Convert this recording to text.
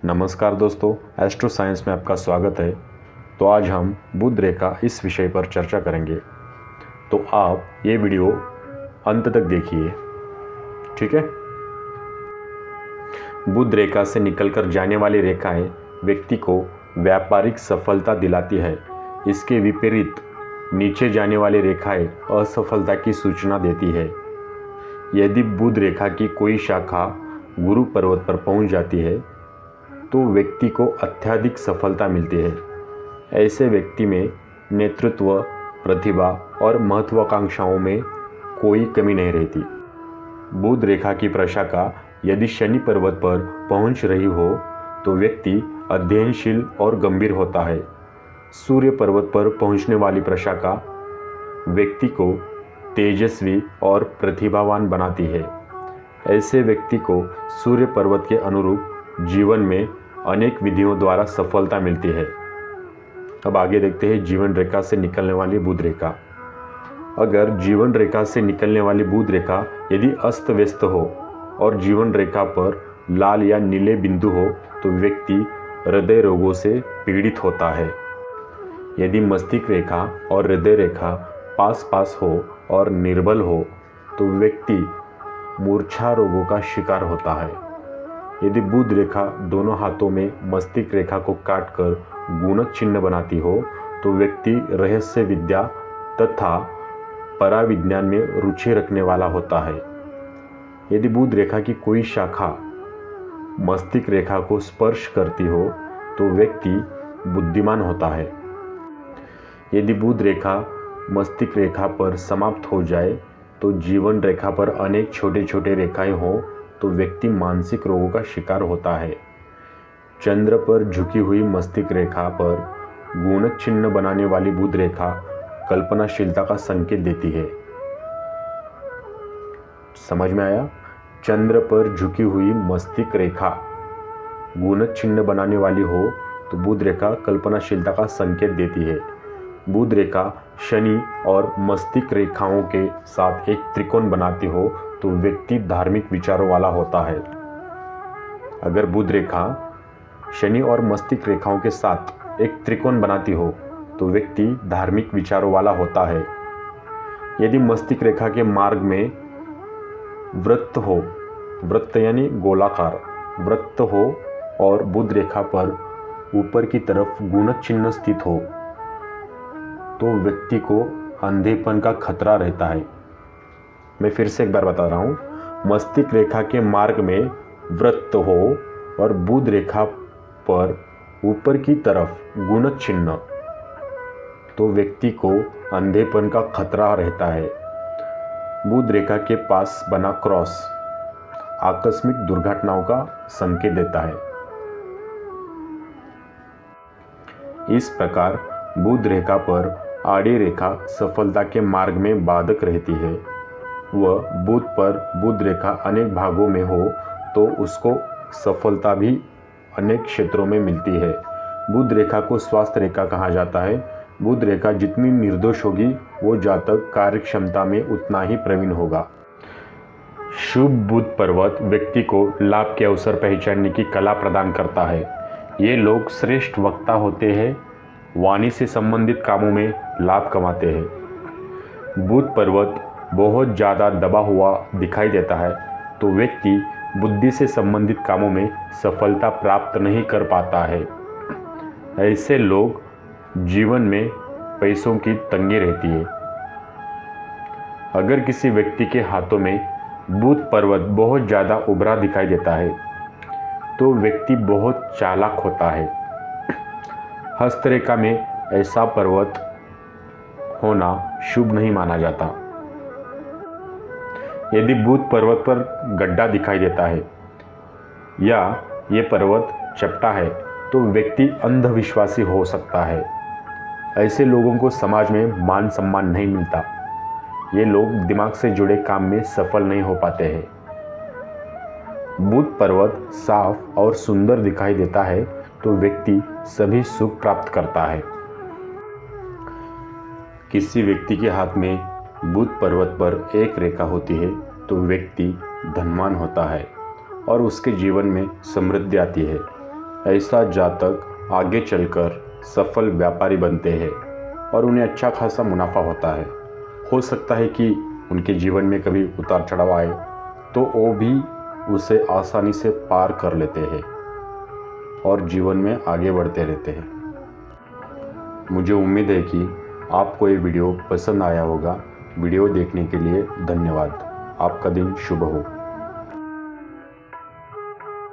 नमस्कार दोस्तों, astro science में आपका स्वागत है। तो आज हम बुध रेखा इस विषय पर चर्चा करेंगे। तो आप ये वीडियो अंत तक देखिए, ठीक है। बुध रेखा से निकलकर जाने वाली रेखाएं व्यक्ति को व्यापारिक सफलता दिलाती है। इसके विपरीत नीचे जाने वाली रेखाएं असफलता की सूचना देती है। यदि बुध रेखा की कोई शाखा गुरु पर्वत पर पहुंच जाती है तो व्यक्ति को अत्यधिक सफलता मिलती है। ऐसे व्यक्ति में नेतृत्व, प्रतिभा और महत्वाकांक्षाओं में कोई कमी नहीं रहती। बुध रेखा की प्रशाखा यदि शनि पर्वत पर पहुंच रही हो तो व्यक्ति अध्ययनशील और गंभीर होता है। सूर्य पर्वत पर पहुंचने वाली प्रशाखा व्यक्ति को तेजस्वी और प्रतिभावान बनाती है। ऐसे व्यक्ति को सूर्य पर्वत के अनुरूप जीवन में अनेक विधियों द्वारा सफलता मिलती है। अब आगे देखते हैं जीवन रेखा से निकलने वाली बुध रेखा। अगर जीवन रेखा से निकलने वाली बुध रेखा यदि अस्त व्यस्त हो और जीवन रेखा पर लाल या नीले बिंदु हो तो व्यक्ति हृदय रोगों से पीड़ित होता है। यदि मस्तिष्क रेखा और हृदय रेखा पास पास हो और निर्बल हो तो व्यक्ति मूर्छा रोगों का शिकार होता है। यदि बुध रेखा दोनों हाथों में मस्तिष्क रेखा को काटकर गुणक चिन्ह बनाती हो तो व्यक्ति रहस्य विद्या तथा पराविज्ञान में रुचि रखने वाला होता है। यदि बुध रेखा की कोई शाखा मस्तिष्क रेखा को स्पर्श करती हो तो व्यक्ति बुद्धिमान होता है। यदि बुध रेखा मस्तिष्क रेखा पर समाप्त हो जाए तो जीवन रेखा पर अनेक छोटे छोटे रेखाएं हो तो व्यक्ति मानसिक रोगों का शिकार होता है। चंद्र पर झुकी हुई मस्तिष्क रेखा पर गुणक चिन्ह बनाने वाली बुध रेखा कल्पनाशीलता का संकेत देती है। समझ में आया? चंद्र पर झुकी हुई मस्तिष्क रेखा गुणक चिन्ह बनाने वाली हो तो बुध रेखा कल्पनाशीलता का संकेत देती है। बुध रेखा शनि और मस्तिष्क रेखाओं के साथ एक त्रिकोण बनाती हो तो व्यक्ति धार्मिक विचारों वाला होता है। अगर बुध रेखा शनि और मस्तिष्क रेखाओं के साथ एक त्रिकोण बनाती हो तो व्यक्ति धार्मिक विचारों वाला होता है। यदि मस्तिष्क रेखा के मार्ग में वृत्त हो, वृत्त यानी गोलाकार वृत्त हो और बुध रेखा पर ऊपर की तरफ गुणक चिन्ह स्थित हो तो व्यक्ति को अंधेपन का खतरा रहता है। मैं फिर से एक बार बता रहा हूँ, मस्तिष्क रेखा के मार्ग में वृत्त हो और बुध रेखा पर ऊपर की तरफ गुणक चिन्ह तो व्यक्ति को अंधेपन का खतरा रहता है। बुध रेखा के पास बना क्रॉस आकस्मिक दुर्घटनाओं का संकेत देता है। इस प्रकार बुध रेखा पर आड़ी रेखा सफलता के मार्ग में बाधक रहती है। वह बुध पर बुध रेखा अनेक भागों में हो तो उसको सफलता भी अनेक क्षेत्रों में मिलती है। बुध रेखा को स्वास्थ्य रेखा कहा जाता है। बुध रेखा जितनी निर्दोष होगी वो जातक कार्य क्षमता में उतना ही प्रवीण होगा। शुभ बुध पर्वत व्यक्ति को लाभ के अवसर पहचानने की कला प्रदान करता है। ये लोग श्रेष्ठ वक्ता होते हैं, वाणी से संबंधित कामों में लाभ कमाते हैं। बुध पर्वत बहुत ज़्यादा दबा हुआ दिखाई देता है तो व्यक्ति बुद्धि से संबंधित कामों में सफलता प्राप्त नहीं कर पाता है। ऐसे लोग जीवन में पैसों की तंगी रहती है। अगर किसी व्यक्ति के हाथों में बुध पर्वत बहुत ज़्यादा उभरा दिखाई देता है तो व्यक्ति बहुत चालाक होता है। हस्तरेखा में ऐसा पर्वत होना शुभ नहीं माना जाता। यदि बुध पर्वत पर गड्ढा दिखाई देता है या ये पर्वत चपटा है तो व्यक्ति अंधविश्वासी हो सकता है। ऐसे लोगों को समाज में मान सम्मान नहीं मिलता। ये लोग दिमाग से जुड़े काम में सफल नहीं हो पाते हैं। बुध पर्वत साफ और सुंदर दिखाई देता है तो व्यक्ति सभी सुख प्राप्त करता है। किसी व्यक्ति के हाथ में बुध पर्वत पर एक रेखा होती है तो व्यक्ति धनवान होता है और उसके जीवन में समृद्धि आती है। ऐसा जातक आगे चलकर सफल व्यापारी बनते हैं और उन्हें अच्छा खासा मुनाफा होता है। हो सकता है कि उनके जीवन में कभी उतार चढ़ाव आए तो वो भी उसे आसानी से पार कर लेते हैं और जीवन में आगे बढ़ते रहते हैं। मुझे उम्मीद है कि आपको ये वीडियो पसंद आया होगा। वीडियो देखने के लिए धन्यवाद। आपका दिन शुभ हो।